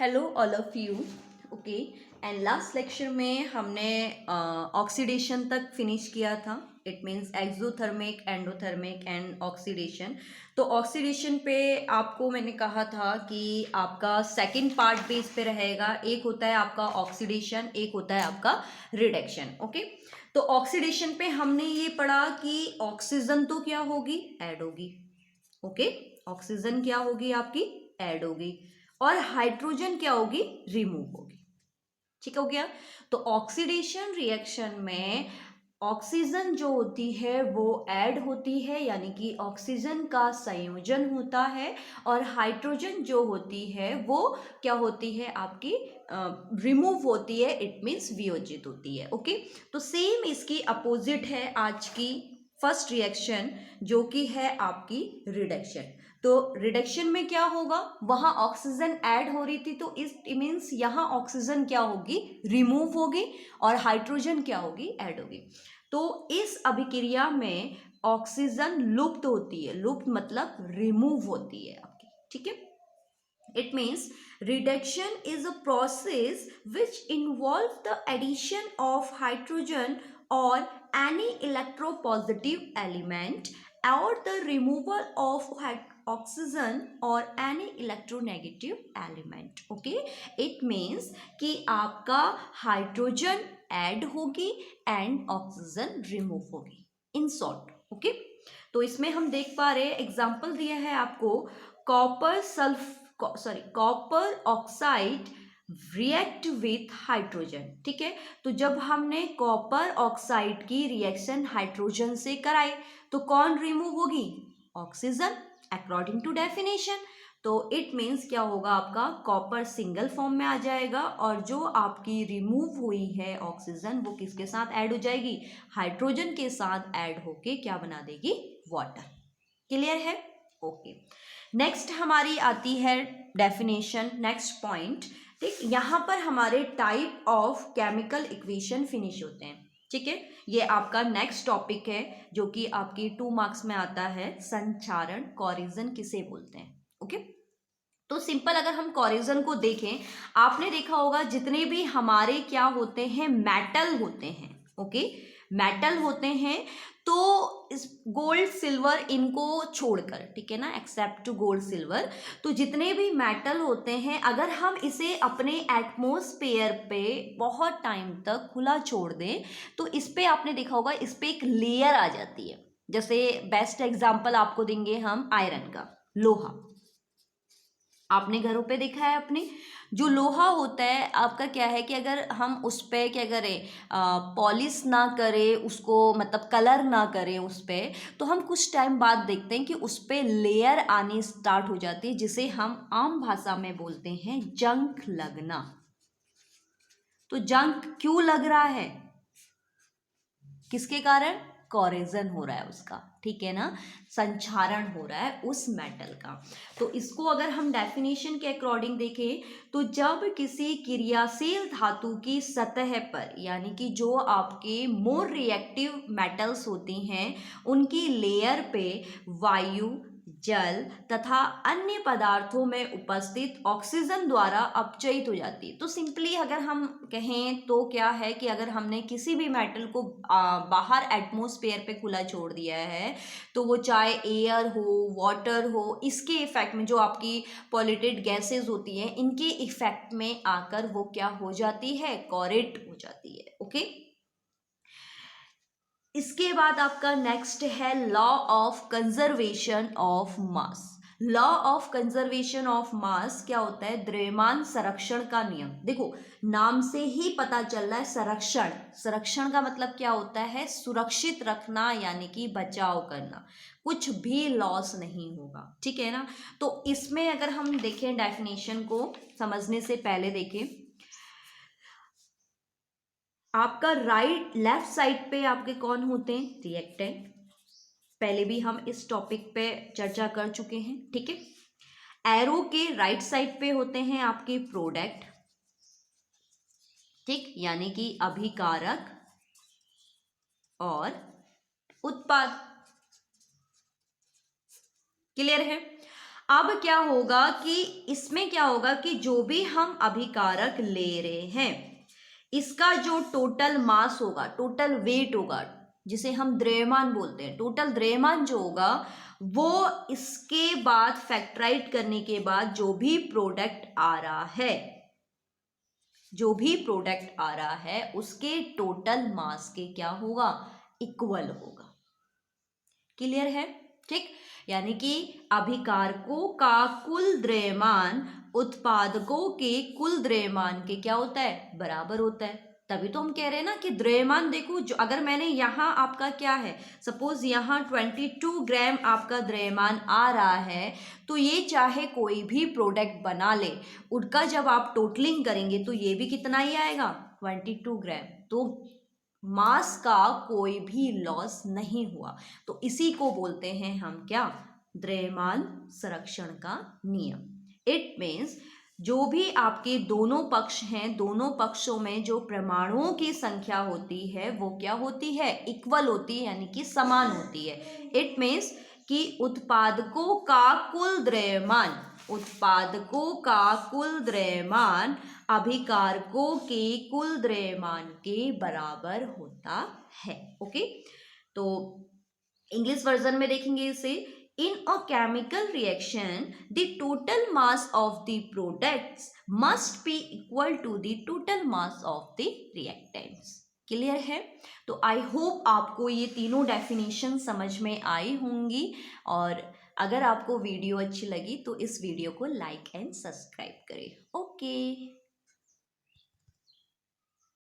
Hello all of you. Okay, and last lecture में हमने oxidation तक फिनिश किया था। It means exothermic, endothermic and oxidation. तो ऑक्सीडेशन पे आपको मैंने कहा था कि आपका सेकंड पार्ट भी इस पे रहेगा। एक होता है आपका ऑक्सीडेशन, एक होता है आपका रिडक्शन। ओके, तो ऑक्सीडेशन पे हमने ये पढ़ा कि ऑक्सीजन तो क्या होगी, ऐड होगी। ओके, ऑक्सीजन क्या होगी आपकी, ऐड होगी, और हाइड्रोजन क्या होगी, रिमूव होगी। ठीक हो गया। तो ऑक्सीडेशन रिएक्शन में ऑक्सीजन जो होती है वो ऐड होती है, यानी कि ऑक्सीजन का संयोजन होता है, और हाइड्रोजन जो होती है वो क्या होती है आपकी, रिमूव होती है। इट मीन्स वियोजित होती है। ओके, तो सेम इसकी अपोजिट है आज की फर्स्ट रिएक्शन, जो कि है आपकी रिडक्शन। तो रिडक्शन में क्या होगा, वहां ऑक्सीजन ऐड हो रही थी, तो इस मीन्स यहां ऑक्सीजन क्या होगी, रिमूव होगी, और हाइड्रोजन क्या होगी, ऐड होगी। तो इस अभिक्रिया में ऑक्सीजन लुप्त होती है। लुप्त मतलब रिमूव होती है आपकी। ठीक है, it means reduction is a process which involves the addition of hydrogen or any electropositive element, or the removal of oxygen or any electronegative element. Okay, it means कि आपका हाइड्रोजन ऐड होगी and oxygen remove होगी, in short. Okay, तो इसमें हम देख पा रहे हैं, एग्जाम्पल दिया है आपको, copper oxide react with hydrogen. ठीक है, तो जब हमने कॉपर ऑक्साइड की रिएक्शन हाइड्रोजन से कराई तो कौन रिमूव होगी, ऑक्सीजन, अकॉर्डिंग टू डेफिनेशन। तो इट मीन्स क्या होगा, आपका कॉपर सिंगल फॉर्म में आ जाएगा, और जो आपकी रिमूव हुई है ऑक्सीजन वो किसके साथ ऐड हो जाएगी, हाइड्रोजन के साथ ऐड होके क्या बना देगी, वाटर। क्लियर है। ओके, नेक्स्ट हमारी आती है डेफिनेशन, नेक्स्ट पॉइंट। ठीक, यहां पर हमारे type of chemical equation finish होते हैं। ठीक है, ये आपका नेक्स्ट टॉपिक है जो कि आपकी 2 मार्क्स में आता है, संचारण, कोरिजन किसे बोलते हैं। ओके, तो सिंपल अगर हम कोरिजन को देखें, आपने देखा होगा जितने भी हमारे क्या होते हैं, मेटल होते हैं। ओके, मेटल होते हैं, तो इस गोल्ड सिल्वर इनको छोड़कर, ठीक है ना, एक्सेप्ट टू गोल्ड सिल्वर, तो जितने भी मेटल होते हैं अगर हम इसे अपने एटमॉस्फेयर पे बहुत टाइम तक खुला छोड़ दें तो इस पे आपने देखा होगा, इस पे एक लेयर आ जाती है। जैसे बेस्ट एग्जांपल आपको देंगे हम आयरन का, लोहा। आपने घरों पे देखा है अपने, जो लोहा होता है आपका क्या है कि अगर हम उस पर क्या करें, पॉलिश ना करें उसको, मतलब कलर ना करें उस पर, तो हम कुछ टाइम बाद देखते हैं कि उस पर लेयर आनी स्टार्ट हो जाती है, जिसे हम आम भाषा में बोलते हैं जंग लगना। तो जंग क्यों लग रहा है, किसके कारण, कोरेजन हो रहा है उसका। ठीक है ना, संचारण हो रहा है उस मेटल का। तो इसको अगर हम डेफिनेशन के अकॉर्डिंग देखें तो जब किसी क्रियाशील धातु की सतह पर, यानी कि जो आपके मोर रिएक्टिव मेटल्स होती हैं उनकी लेयर पे वायु, जल तथा अन्य पदार्थों में उपस्थित ऑक्सीजन द्वारा अपचयित हो जाती है। तो सिंपली अगर हम कहें तो क्या है कि अगर हमने किसी भी मेटल को बाहर एटमॉस्फेयर पे खुला छोड़ दिया है, तो वो चाहे एयर हो, वाटर हो, इसके इफेक्ट में जो आपकी पॉल्यूटेड गैसेस होती हैं इनके इफेक्ट में आकर वो क्या हो जाती है, कोरेट हो जाती है। ओके, इसके बाद आपका नेक्स्ट है law of conservation of mass. Law of conservation of mass क्या होता है, द्रव्यमान संरक्षण का नियम। देखो नाम से ही पता चल रहा है संरक्षण, संरक्षण का मतलब क्या होता है, सुरक्षित रखना, यानी कि बचाव करना, कुछ भी लॉस नहीं होगा। ठीक है ना, तो इसमें अगर हम देखें डेफिनेशन को समझने से पहले देखें, आपका राइट लेफ्ट साइड पे आपके कौन होते हैं, रिएक्टेंट। पहले भी हम इस टॉपिक पे चर्चा कर चुके हैं। ठीक है, एरो के राइट साइड पे होते हैं आपके प्रोडक्ट। ठीक, यानी कि अभिकारक और उत्पाद। क्लियर है। अब क्या होगा कि इसमें क्या होगा कि जो भी हम अभिकारक ले रहे हैं इसका जो टोटल मास होगा, टोटल वेट होगा, जिसे हम द्रव्यमान बोलते हैं, टोटल द्रव्यमान जो होगा वो इसके बाद फैक्टराइट करने के बाद जो भी प्रोडक्ट आ रहा है, जो भी प्रोडक्ट आ रहा है उसके टोटल मास के क्या होगा, इक्वल होगा। क्लियर है? ठीक, यानी कि अभिकारकों का कुल द्रव्यमान उत्पादकों के कुल द्रव्यमान के क्या होता है, बराबर होता है। तभी तो हम कह रहे हैं ना कि द्रव्यमान देखो, जो अगर मैंने यहाँ आपका क्या है, सपोज यहाँ 22 ग्राम आपका द्रव्यमान आ रहा है, तो ये चाहे कोई भी प्रोडक्ट बना ले, उनका जब आप टोटलिंग करेंगे तो ये भी कितना ही आएगा, 22 ग्राम। तो मास का कोई भी लॉस नहीं हुआ। तो इसी को बोलते हैं हम क्या, द्रव्यमान संरक्षण का नियम। इट मीन्स जो भी आपके दोनों पक्ष हैं, दोनों पक्षों में जो परमाणुओं की संख्या होती है वो क्या होती है, इक्वल होती है, यानी कि समान होती है। इट मीन्स कि उत्पादकों का कुल द्रव्यमान, उत्पादकों का कुल द्रव्यमान अभिकारकों के कुल द्रव्यमान के बराबर होता है। ओके, तो इंग्लिश वर्जन में देखेंगे इसे, in a chemical reaction the total mass of the products must be equal to the total mass of the reactants। Clear है? तो आई होप आपको ये तीनों डेफिनेशन समझ में आई होंगी, और अगर आपको वीडियो अच्छी लगी तो इस वीडियो को लाइक एंड सब्सक्राइब करें। ओके।